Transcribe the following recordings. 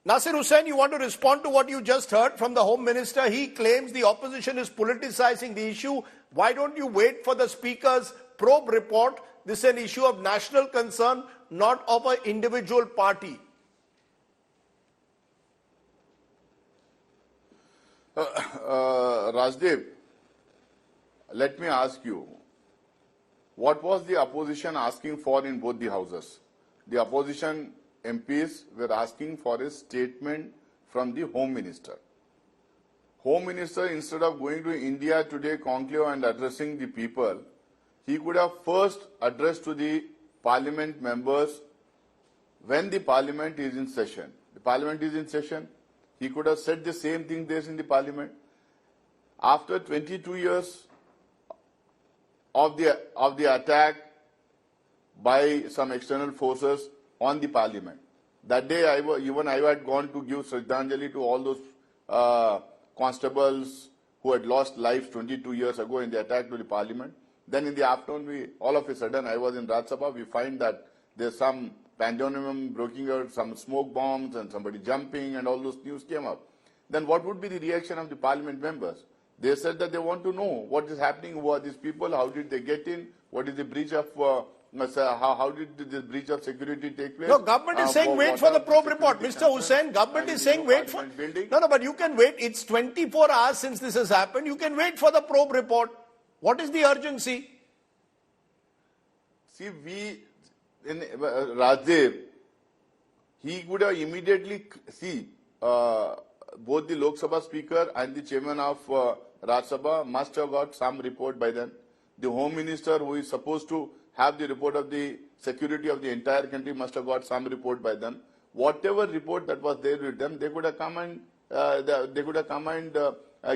Nasir Hussain, you want to respond to what you just heard from the Home Minister? He claims the opposition is politicizing the issue. Why don't you wait for the Speaker's probe report? This is an issue of national concern, not of an individual party. Rajdev, let me ask you, what was the opposition asking for in both the houses? The opposition MPs were asking for a statement from the Home Minister. Home Minister, instead of going to India Today conclave and addressing the people, he could have first addressed to the Parliament members when the Parliament is in session. The Parliament is in session. He could have said the same thing there in the Parliament. After 22 years of the attack by some external forces on the Parliament, that day I had gone to give Shraddhanjali to all those constables who had lost lives 22 years ago in the attack to the Parliament. Then in the afternoon, all of a sudden, I was in Rajya Sabha, we find that there's some pandemonium breaking out, some smoke bombs and somebody jumping and all those news came up. Then what would be the reaction of the Parliament members? They said that they want to know what is happening, who are these people, how did they get in, what is the breach of, how did this breach of security take place? No, government is saying wait for the probe report. Mr. Hussain, government is saying wait for... No, but you can wait. It's 24 hours since this has happened. You can wait for the probe report. What is the urgency? See, Rajdev, he would have immediately, both the Lok Sabha Speaker and the Chairman of Rajya Sabha must have got some report by then. The Home Minister, who is supposed to have the report of the security of the entire country, must have got some report by them. Whatever report that was there with them, they could have come and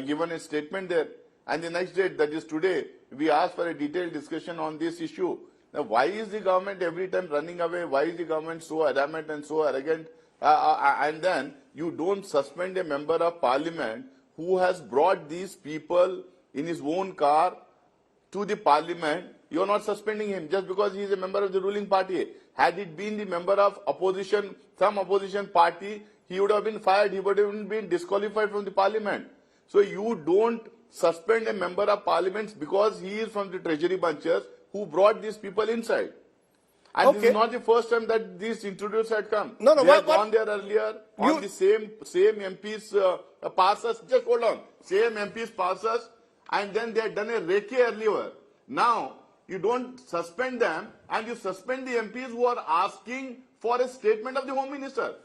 given a statement there. And the next day, that is today, we asked for a detailed discussion on this issue. Now, why is the government every time running away? Why is the government so adamant and so arrogant? And then you don't suspend a member of Parliament who has brought these people in his own car to the Parliament. You are not suspending him just because he is a member of the ruling party. Had it been the member of opposition, some opposition party, he would have been fired. He would have been disqualified from the Parliament. So you don't suspend a member of Parliament because he is from the Treasury bunches who brought these people inside. And this is not the first time that these intruders had come. No, they had gone there earlier on the same MPs passes. Just hold on. Same MPs passes, and then they had done a recce earlier. Now, you don't suspend them, and you suspend the MPs who are asking for a statement of the Home Minister.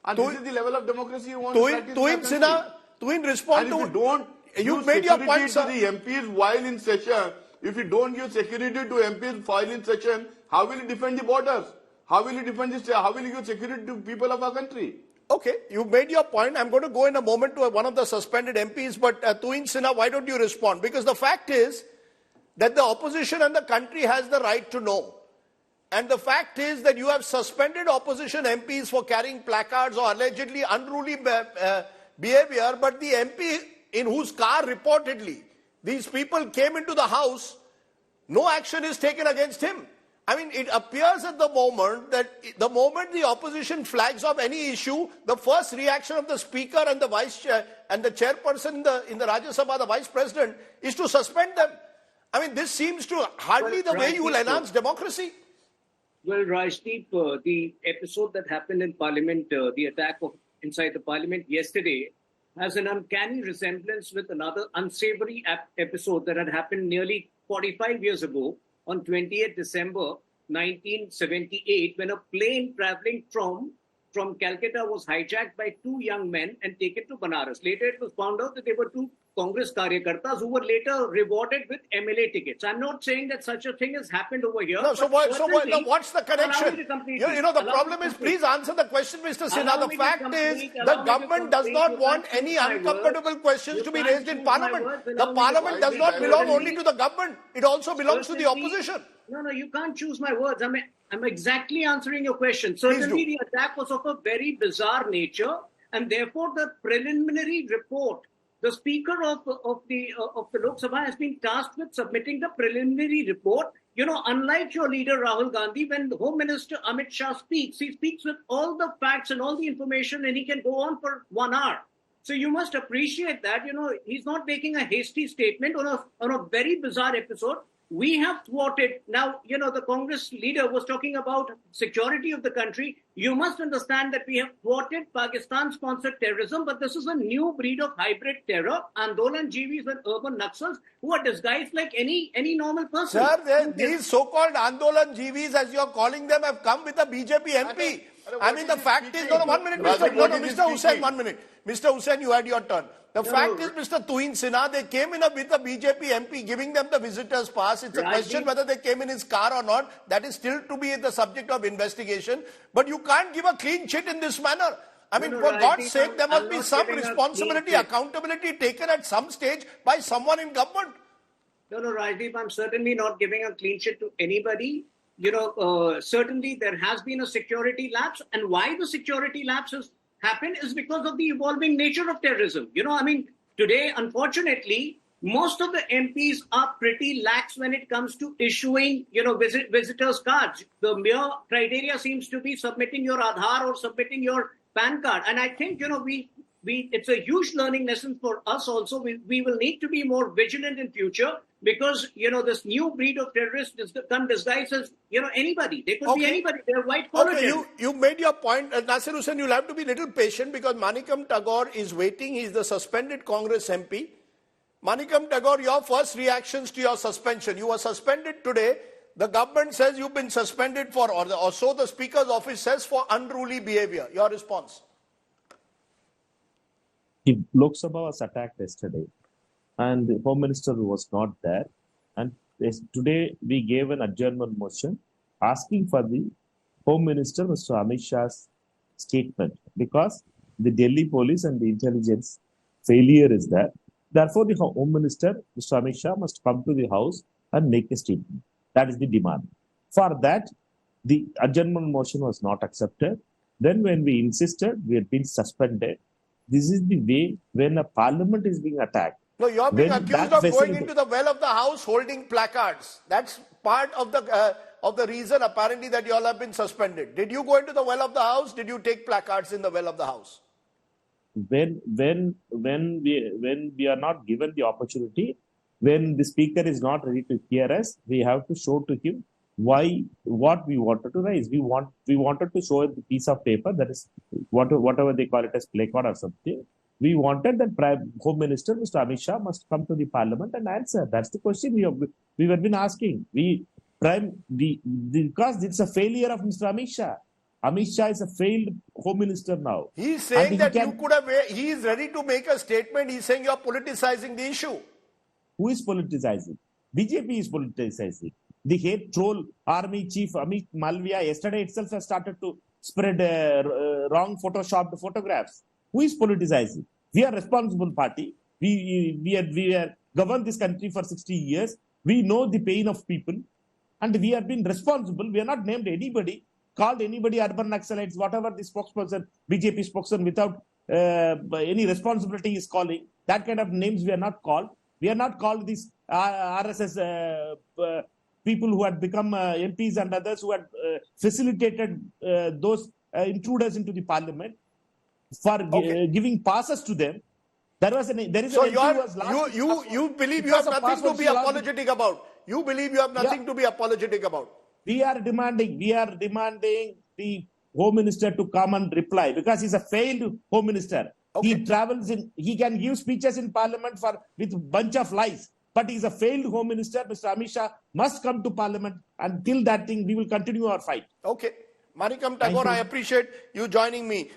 And this is the level of democracy you want to practice. Tuhin Sinha, Tuhin, respond and to... if you don't you made your point, to the MPs while in session, if you don't give security to MPs while in session, how will you defend the borders? How will you defend this? How will you give security to people of our country? Okay, you made your point. I'm going to go in a moment to one of the suspended MPs, but Tuhin Sinha, why don't you respond? Because the fact is that the opposition and the country has the right to know. And the fact is that you have suspended opposition MPs for carrying placards or allegedly unruly behavior, but the MP in whose car reportedly these people came into the house, no action is taken against him. I mean, it appears at the moment that the moment the opposition flags off any issue, the first reaction of the Speaker and the Vice Chair and the Chairperson in the Rajya Sabha, the Vice President, is to suspend them. I mean, this seems to hardly the way you will enhance democracy. Well, Rajdeep, the episode that happened in Parliament, the attack inside the Parliament yesterday, has an uncanny resemblance with another unsavory episode that had happened nearly 45 years ago on 28th December 1978, when a plane traveling from Calcutta was hijacked by two young men and taken to Banaras. Later, it was found out that they were two Congress karyakartas who were later rewarded with MLA tickets. I'm not saying that such a thing has happened over here. No, what's the connection? The problem is, please answer the question, Mr. Sinha. The fact is, the government does not want any uncomfortable questions to be raised in Parliament. The Parliament does not belong only to the government. It also belongs to the opposition. No, you can't choose my words. I'm exactly answering your question. Certainly, the attack was of a very bizarre nature, and therefore the preliminary report the Speaker of the Lok Sabha has been tasked with submitting the preliminary report. Unlike your leader Rahul Gandhi, when the Home Minister Amit Shah speaks, he speaks with all the facts and all the information, and he can go on for 1 hour. So you must appreciate that. He's not making a hasty statement on a very bizarre episode. We have thwarted. Now, the Congress leader was talking about security of the country. You must understand that we have thwarted Pakistan-sponsored terrorism, but this is a new breed of hybrid terror, Andolan Jivis and urban Naxals, who are disguised like any normal person. Sir, these so-called Andolan Jivis, as you're calling them, have come with a BJP MP. I mean, the fact is, 1 minute, Mr. Hussain, 1 minute. Mr. Hussain, you had your turn. The fact is, Mr. Tuhin Sinha, they came in with a BJP MP giving them the visitor's pass. It's a question whether they came in his car or not. That is still to be the subject of investigation. But you can't give a clean chit in this manner. I mean, for God's sake, there must be some responsibility, accountability taken at some stage by someone in government. No, Rajdeep, I'm certainly not giving a clean sheet to anybody. Certainly there has been a security lapse, and why the security lapse has happened is because of the evolving nature of terrorism. Today, unfortunately, most of the MPs are pretty lax when it comes to issuing, visitors cards. The mere criteria seems to be submitting your Aadhaar or submitting your PAN card. And I think, it's a huge learning lesson for us also. We will need to be more vigilant in future because, this new breed of terrorists come disguised as, anybody. They could be anybody. They're white collar. Okay, you made your point. Nasir Hussain, you'll have to be a little patient because Manikam Tagore is waiting. He's the suspended Congress MP. Manikam Tagore, your first reactions to your suspension. You were suspended today. The government says you've been suspended for, or so the Speaker's office says, for unruly behavior. Your response? The Lok Sabha was attacked yesterday and the Home Minister was not there. And today we gave an adjournment motion asking for the Home Minister, Mr. Amit Shah's statement because the Delhi police and the intelligence failure is there. Therefore, the Home Minister, Mr. Amit Shah, must come to the House and make a statement. That is the demand. For that, the adjournment motion was not accepted. Then when we insisted, we had been suspended. This is the way when a parliament is being attacked. No, you're being accused of going into the well of the House holding placards. That's part of the reason apparently that you all have been suspended. Did you go into the well of the House? Did you take placards in the well of the House? When we are not given the opportunity, when the Speaker is not ready to hear us, we have to show to him what we wanted to raise. We wanted to show a piece of paper, that is whatever they call it as placard or something. We wanted that Home Minister, Mr. Amit Shah, must come to the Parliament and answer. That's the question we have been asking. Because it's a failure of Mr. Amit Shah. Amit Shah is a failed Home Minister now. He's saying that you could have. He is ready to make a statement. He's saying you're politicizing the issue. Who is politicizing? BJP is politicizing. The hate troll army chief Amit Malviya yesterday itself has started to spread wrong photoshopped photographs. Who is politicizing? We are a responsible party. We are governed this country for 60 years. We know the pain of people and we have been responsible. We are not named anybody, called anybody urban Naxalites, whatever the spokesperson, BJP spokesperson without any responsibility is calling. That kind of names we are not called. We are not called these RSS people who had become MPs and others who had facilitated those intruders into the parliament for giving passes to them. There is so you believe you have nothing to be apologetic about. You believe you have nothing to be apologetic about. We are demanding the Home Minister to come and reply because he's a failed Home Minister. He travels he can give speeches in Parliament with a bunch of lies. But he's a failed Home Minister. Mr. Amit Shah must come to Parliament. Until that thing, we will continue our fight. Okay. Manikam Tagore, I appreciate you joining me.